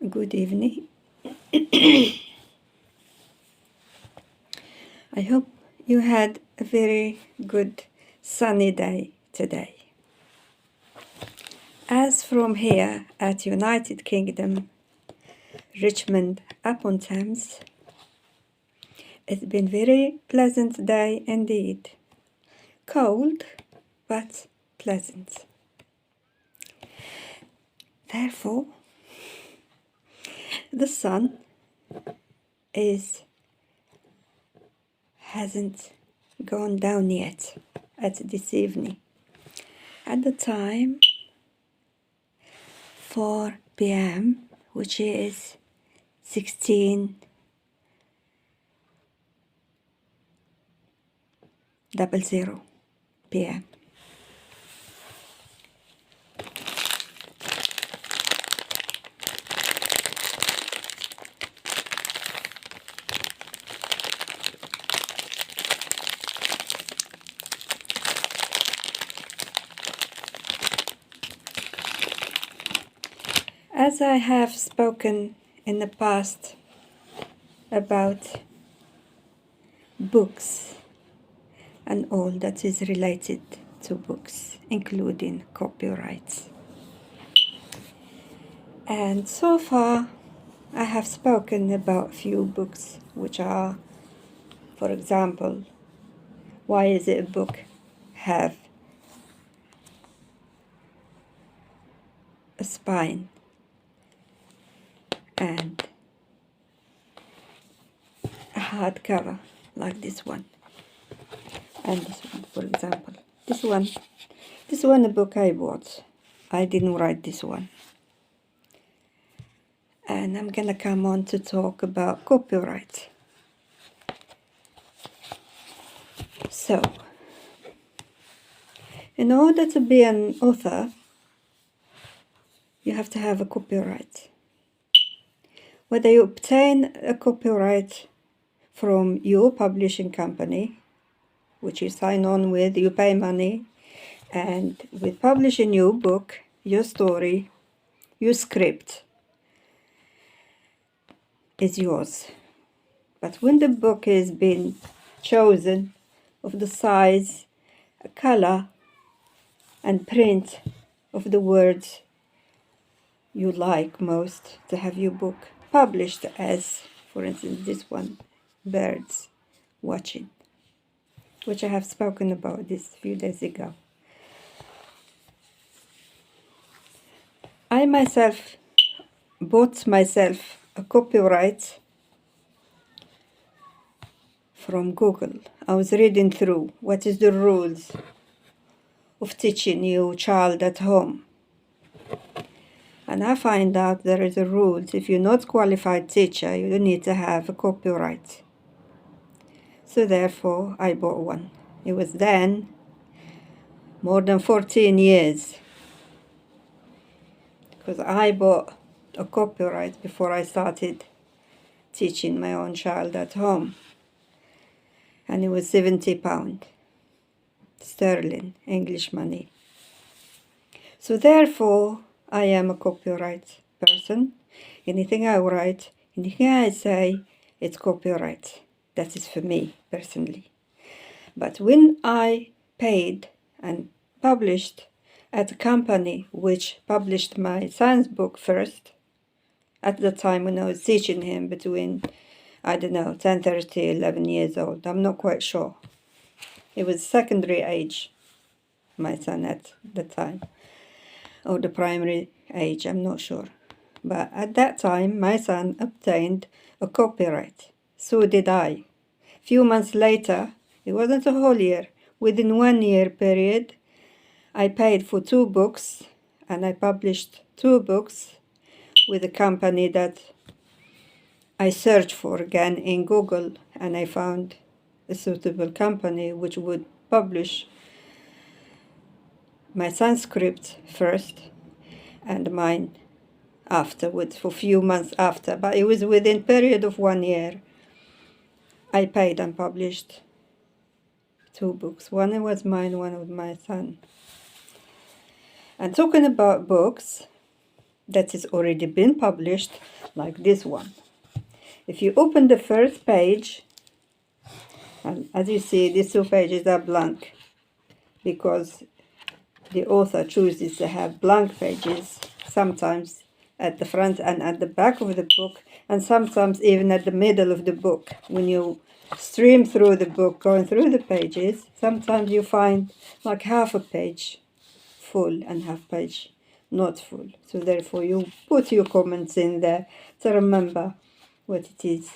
Good evening. I hope you had a very good sunny day today. As from here at United Kingdom, Richmond upon Thames, it's been very pleasant day indeed. Cold, but pleasant. Therefore, the sun hasn't gone down yet at this evening. At the time 4 p.m., which is 16:00 p.m. As I have spoken in the past about books and all that is related to books, including copyrights. And so far, I have spoken about few books, which are, for example, why is it a book have a spine and a hardcover like this one, and this one, for example. This one a book I bought. I didn't write this one. And I'm gonna come on to talk about copyright. So, in order to be an author, you have to have a copyright. Whether you obtain a copyright from your publishing company, which you sign on with, you pay money, and with publishing your book, your story, your script is yours. But when the book is being chosen of the size, color, and print of the words you like most to have your book published as, for instance, this one, Birds Watching, which I have spoken about this few days ago. I myself bought myself a copyright from Google. I was reading through what is the rules of teaching your child at home. And I find out there is a rule. If you're not qualified teacher, you don't need to have a copyright. So therefore, I bought one. It was then more than 14 years. Because I bought a copyright before I started teaching my own child at home. And it was £70 sterling, English money. So therefore, I am a copyright person. Anything I write, anything I say, it's copyright. That is for me, personally. But when I paid and published at a company which published my son's book first, at the time when I was teaching him between, 10, 30, 11 years old, I'm not quite sure. It was secondary age, my son at the time, or the primary age, I'm not sure. But at that time, my son obtained a copyright. So did I. Few months later, it wasn't a whole year, within 1 year period, I paid for 2 books, and I published 2 books with a company that I searched for again in Google, and I found a suitable company which would publish my son's script first and mine afterwards, for a few months after. But it was within a period of 1 year. I paid and published 2 books. One was mine, one was my son. And talking about books, that is already been published, like this one. If you open the first page, and as you see, these 2 pages are blank because the author chooses to have blank pages, sometimes at the front and at the back of the book, and sometimes even at the middle of the book. When you stream through the book, going through the pages, sometimes you find like half a page full and half page not full. So therefore you put your comments in there to remember what it is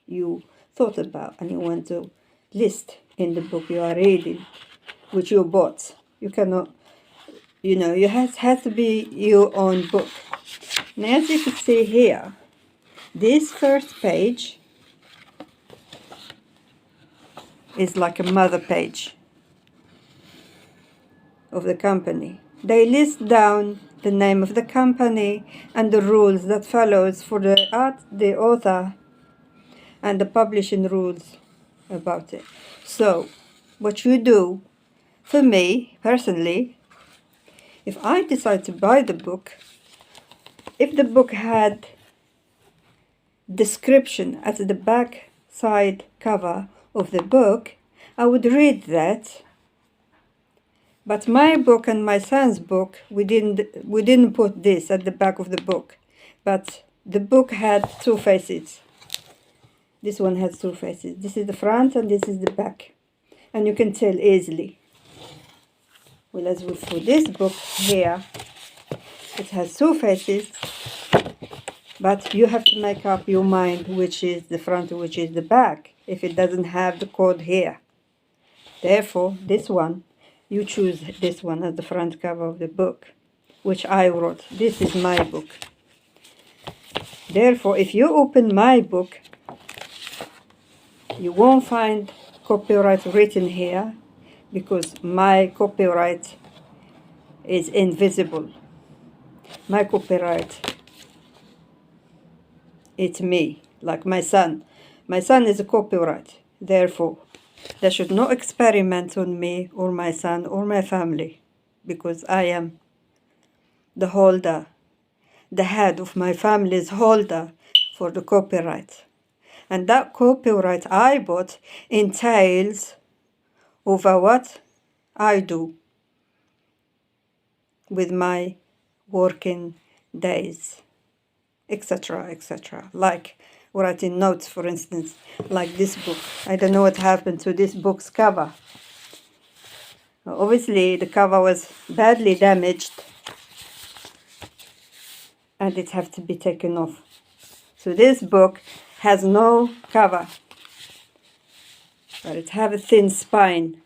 you thought about and you want to list in the book you are reading, which you bought. You cannot, it has to be your own book. Now, as you can see here, this first page is like a mother page of the company. They list down the name of the company and the rules that follows for the author and the publishing rules about it. So, what you do, for me personally, if I decide to buy the book, if the book had description at the back side cover of the book, I would read that. But my book and my son's book, we didn't put this at the back of the book. But the book had 2 faces. This one has 2 faces. This is the front and this is the back. And you can tell easily. Well, as for this book here, it has 2 faces. But you have to make up your mind which is the front and which is the back, if it doesn't have the code here. Therefore, this one, you choose this one as the front cover of the book, which I wrote. This is my book. Therefore, if you open my book, you won't find copyright written here because my copyright is invisible. My copyright, it's me, like my son. My son is a copyright. Therefore, they should not experiment on me or my son or my family because I am the holder, the head of my family's holder for the copyright. And that copyright I bought entails over what I do with my working days, etc., etc. Like writing notes, for instance, like this book. I don't know what happened to this book's cover. Obviously, the cover was badly damaged and it has to be taken off. So this book has no cover, but it has a thin spine,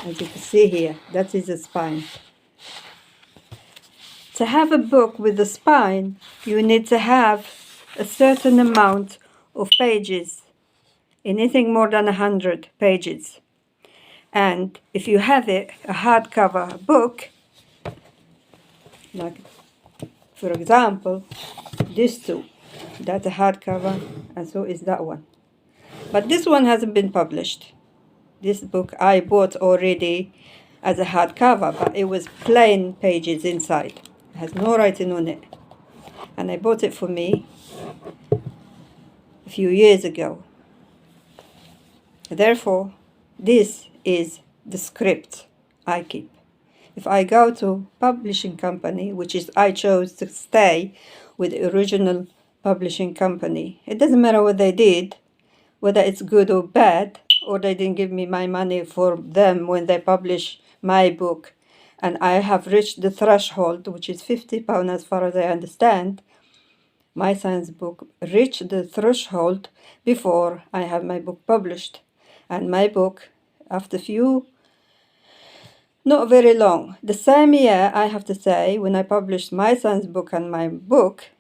as you can see here. That is a spine. To have a book with a spine, you need to have a certain amount of pages, anything more than 100 pages. And if you have a hardcover book, like for example, these 2, that's a hardcover, and so is that one. But this one hasn't been published. This book I bought already as a hardcover, but it was plain pages inside. It has no writing on it. And I bought it for me a few years ago. Therefore, this is the script I keep. If I go to publishing company, which is I chose to stay with the original publishing company, it doesn't matter what they did, whether it's good or bad, or they didn't give me my money for them when they publish my book, and I have reached the threshold, which is £50 as far as I understand. My son's book reached the threshold before I have my book published. And my book, after not very long, the same year, I have to say, when I published my son's book and my book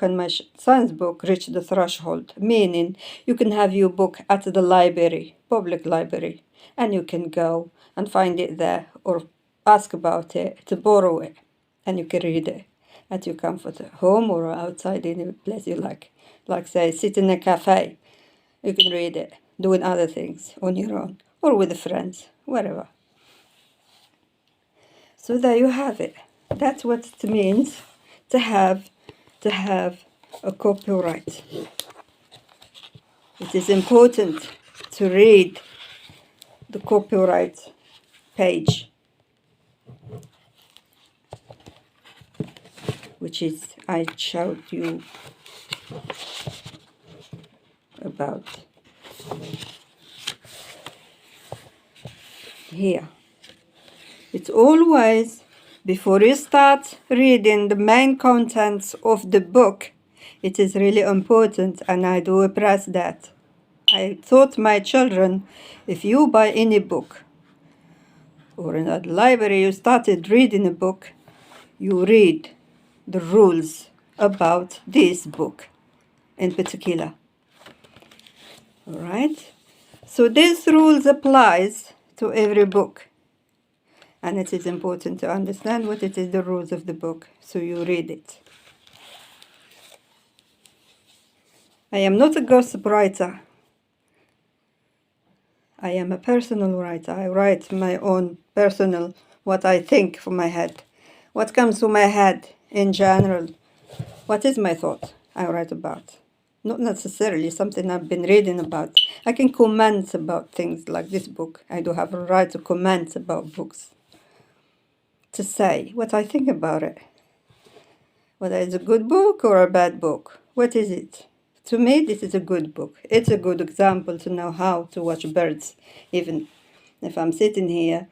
and my son's book reached the threshold, meaning you can have your book at the library, public library, and you can go and find it there or ask about it to borrow it, and you can read it at your comfort, at home or outside, any place you like say, sit in a cafe. You can read it, doing other things on your own or with friends, wherever. So there you have it. That's what it means to have a copyright. It is important to read the copyright page, which is I showed you about here. It's always, before you start reading the main contents of the book, it is really important, and I do press that. I taught my children, if you buy any book, or in a library you started reading a book, you read the rules about this book in particular. All right? So these rules applies to every book. And it is important to understand what it is the rules of the book, so you read it. I am not a gossip writer. I am a personal writer. I write my own personal, what I think from my head. What comes to my head in general. What is my thought I write about. Not necessarily something I've been reading about. I can comment about things like this book. I do have a right to comment about books. To say what I think about it. Whether it's a good book or a bad book. What is it? To me, this is a good book. It's a good example to know how to watch birds. Even if I'm sitting here,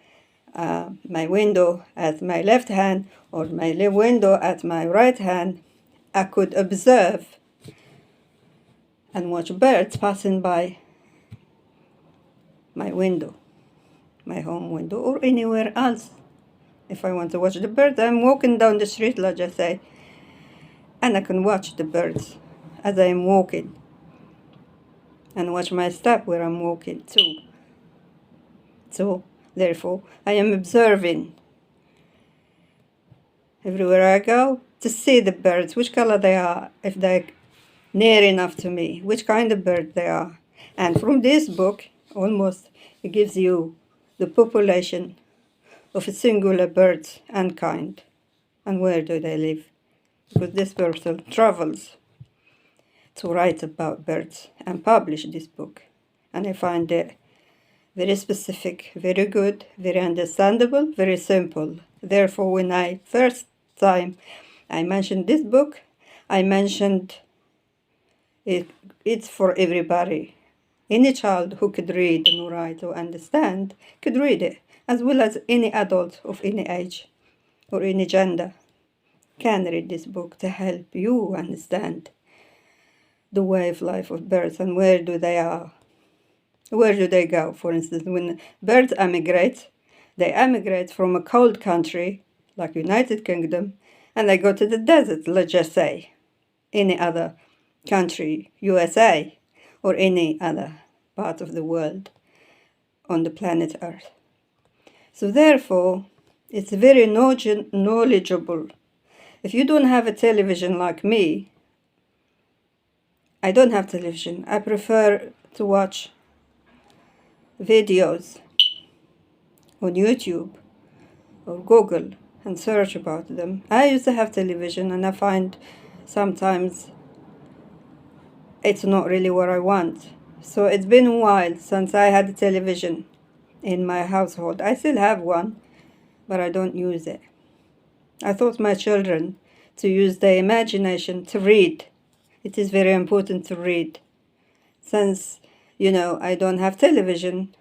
my window at my left hand or my window at my right hand, I could observe and watch birds passing by my window, my home window, or anywhere else. If I want to watch the birds, I'm walking down the street, let's just say, and I can watch the birds as I'm walking and watch my step where I'm walking too. So, therefore, I am observing everywhere I go to see the birds, which color they are, if they're near enough to me, which kind of bird they are. And from this book, almost, it gives you the population of a singular bird and kind, and where do they live. Because this person travels to write about birds and publish this book. And I find it very specific, very good, very understandable, very simple. Therefore, when I first time I mentioned this book, I mentioned it's for everybody. Any child who could read and write or understand could read it, as well as any adult of any age or any gender can read this book to help you understand the way of life of birds and where do they are. Where do they go? For instance, when birds emigrate, they emigrate from a cold country like United Kingdom and they go to the desert, let's just say, any other country, USA, or any other part of the world on the planet Earth. So therefore, it's very knowledgeable. If you don't have a television like me, I don't have television. I prefer to watch videos on YouTube or Google and search about them. I used to have television and I find sometimes it's not really what I want. So it's been a while since I had a television in my household. I still have one, but I don't use it. I taught my children to use their imagination to read. It is very important to read. Since, I don't have television,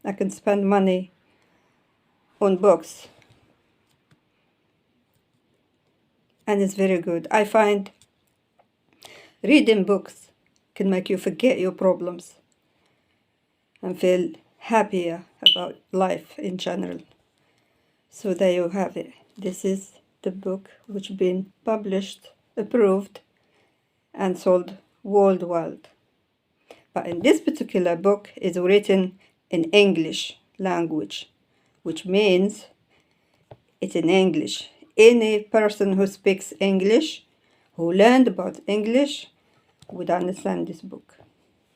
I can spend money on books. And it's very good. I find reading books can make you forget your problems and feel happier about life in general. So there you have it. This is the book which been published, approved, and sold worldwide. But in this particular book is written in English language, which means it's in English. Any person who speaks English, who learned about English, would understand this book.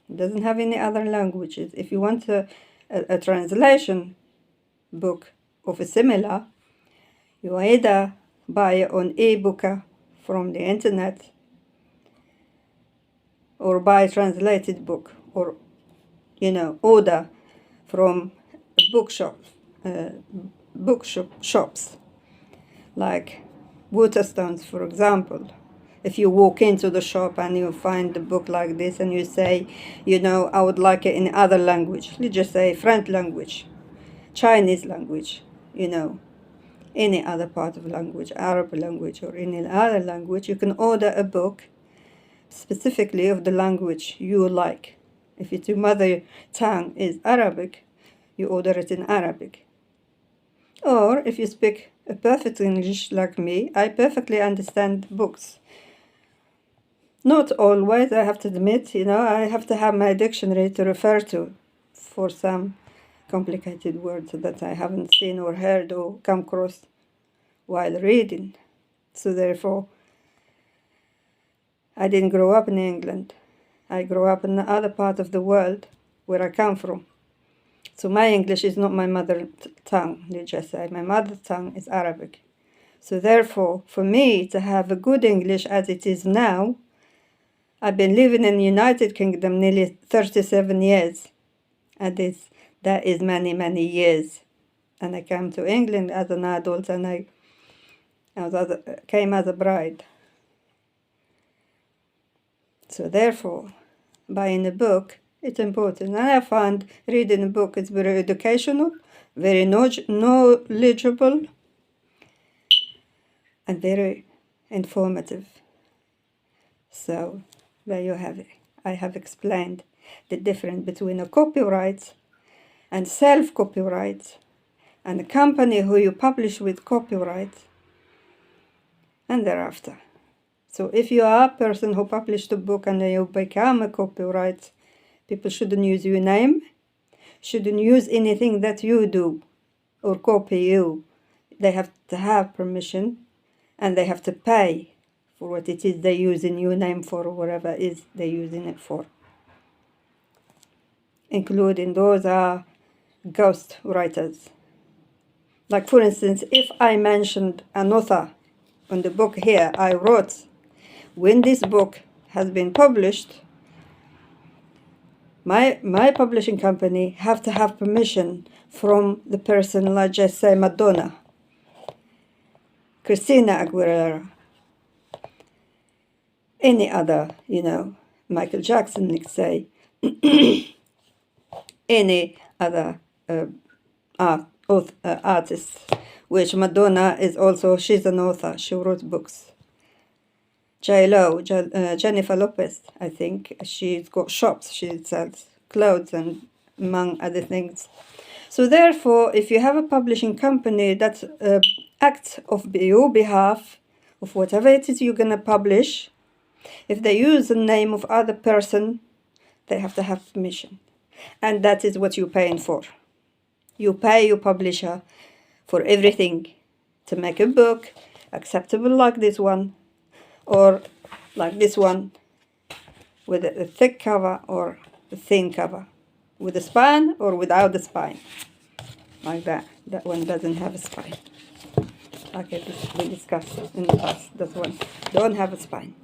It doesn't have any other languages. If you want a translation book of a similar, you either buy it on eBooker from the internet, or buy a translated book, or order from shops like Waterstones, for example. If you walk into the shop and you find a book like this and you say, I would like it in other language, let's just say French language, Chinese language, any other part of language, Arab language or any other language, you can order a book specifically of the language you like. If it's your mother tongue is Arabic, you order it in Arabic. Or if you speak a perfect English like me, I perfectly understand books. Not always, I have to admit, I have to have my dictionary to refer to for some complicated words that I haven't seen or heard or come across while reading. So therefore, I didn't grow up in England. I grew up in the other part of the world where I come from. So my English is not my mother tongue, let's just say. My mother tongue is Arabic. So therefore, for me to have a good English as it is now, I've been living in the United Kingdom nearly 37 years. And that is many, many years. And I came to England as an adult, and I came as a bride. So therefore, buying a book, it's important. And I find reading a book is very educational, very knowledgeable, and very informative. So there you have it. I have explained the difference between a copyright and self-copyright, and a company who you publish with copyright, and thereafter. So if you are a person who published a book and you become a copyright, people shouldn't use your name, shouldn't use anything that you do or copy you. They have to have permission, and they have to pay for what it is they're using your name for, or whatever it is they're using it for. Including those are ghost writers. Like for instance, if I mentioned an author on the book here I wrote, when this book has been published, my publishing company have to have permission from the person, like just say Madonna, Christina Aguilera, any other, Michael Jackson, let's say, any other artist, which Madonna is also, she's an author, she wrote books. J-Lo, Jennifer Lopez, I think, she's got shops, she sells clothes and among other things. So therefore, if you have a publishing company that acts on your behalf of whatever it is you're going to publish, if they use the name of other person, they have to have permission. And that is what you're paying for. You pay your publisher for everything to make a book acceptable like this one, or like this one with a thick cover or a thin cover, with a spine or without the spine, like that. That one doesn't have a spine. Like we discussed in the past, this one don't have a spine.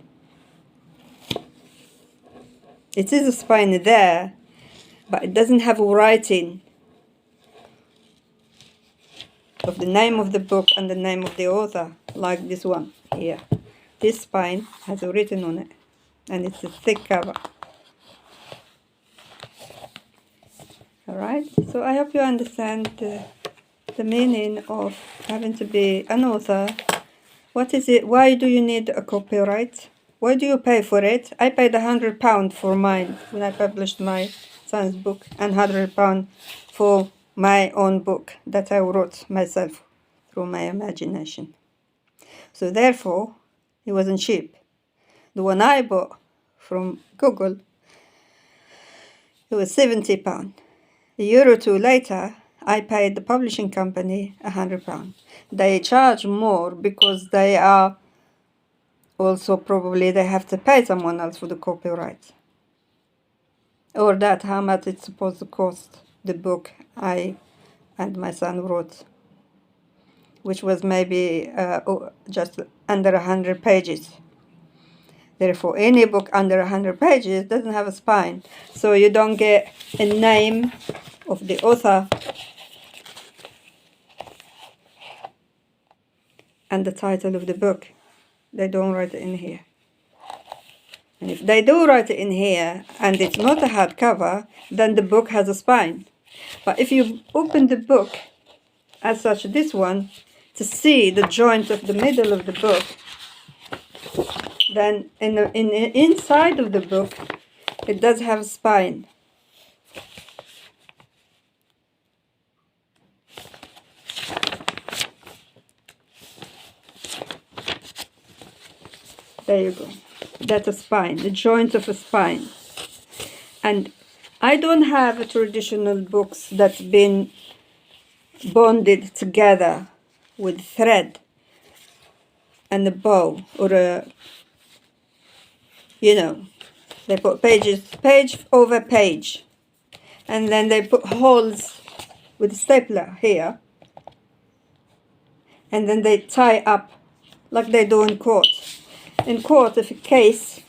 It is a spine there, but it doesn't have a writing of the name of the book and the name of the author, like this one here. This spine has a written on it, and it's a thick cover. Alright, so I hope you understand the meaning of having to be an author. What is it? Why do you need a copyright? Why do you pay for it? I paid £100 for mine when I published my son's book, and £100 for my own book that I wrote myself through my imagination. So therefore, it wasn't cheap. The one I bought from Google, it was £70. A year or two later, I paid the publishing company £100. They charge more because they are also probably they have to pay someone else for the copyright. Or that how much it's supposed to cost the book I and my son wrote, which was maybe just under 100 pages. Therefore, any book under 100 pages doesn't have a spine. So you don't get a name of the author and the title of the book. They don't write it in here. And if they do write it in here and it's not a hardcover, then the book has a spine. But if you open the book, as such this one, to see the joint of the middle of the book, then in the inside of the book, it does have a spine. There you go. That's a spine, the joint of a spine. And I don't have traditional books that's been bonded together with thread and a bow, or a, they put page over page, and then they put holes with a stapler here, and then they tie up like they do in court. In court, if a case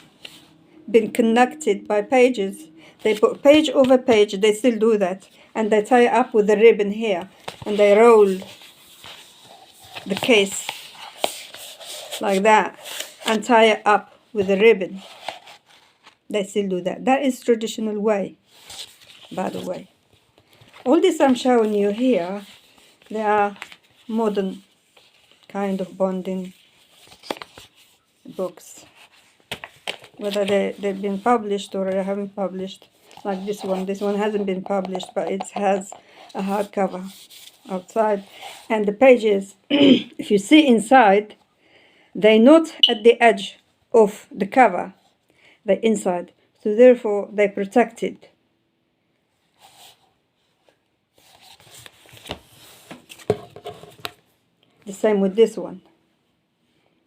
been connected by pages, they put page over page, they still do that, and they tie up with a ribbon here, and they roll the case like that and tie it up with a ribbon. They still do that. That is traditional way, by the way. All this I'm showing you here, they are modern kind of bonding books. Whether they've been published or they haven't published, like this one. This one hasn't been published, but it has a hardcover outside. And the pages, if you see inside, they're not at the edge of the cover, they're inside. So therefore, they're protected. The same with this one.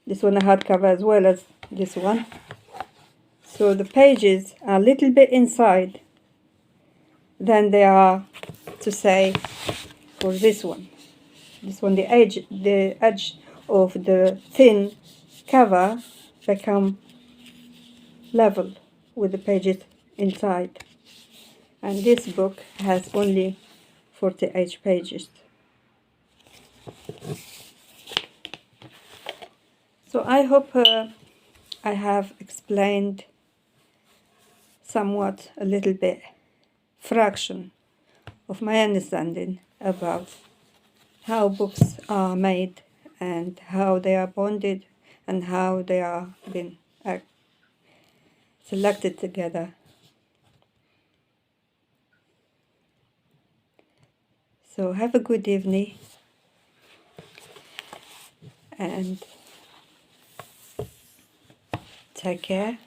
This one a hardcover as well as this one. So the pages are a little bit inside than they are, to say, for this one. This one, the edge of the thin cover become level with the pages inside. And this book has only 48 pages. So I hope I have explained somewhat, a little bit, fraction of my understanding about how books are made and how they are bonded and how they are being selected together. So have a good evening and take care.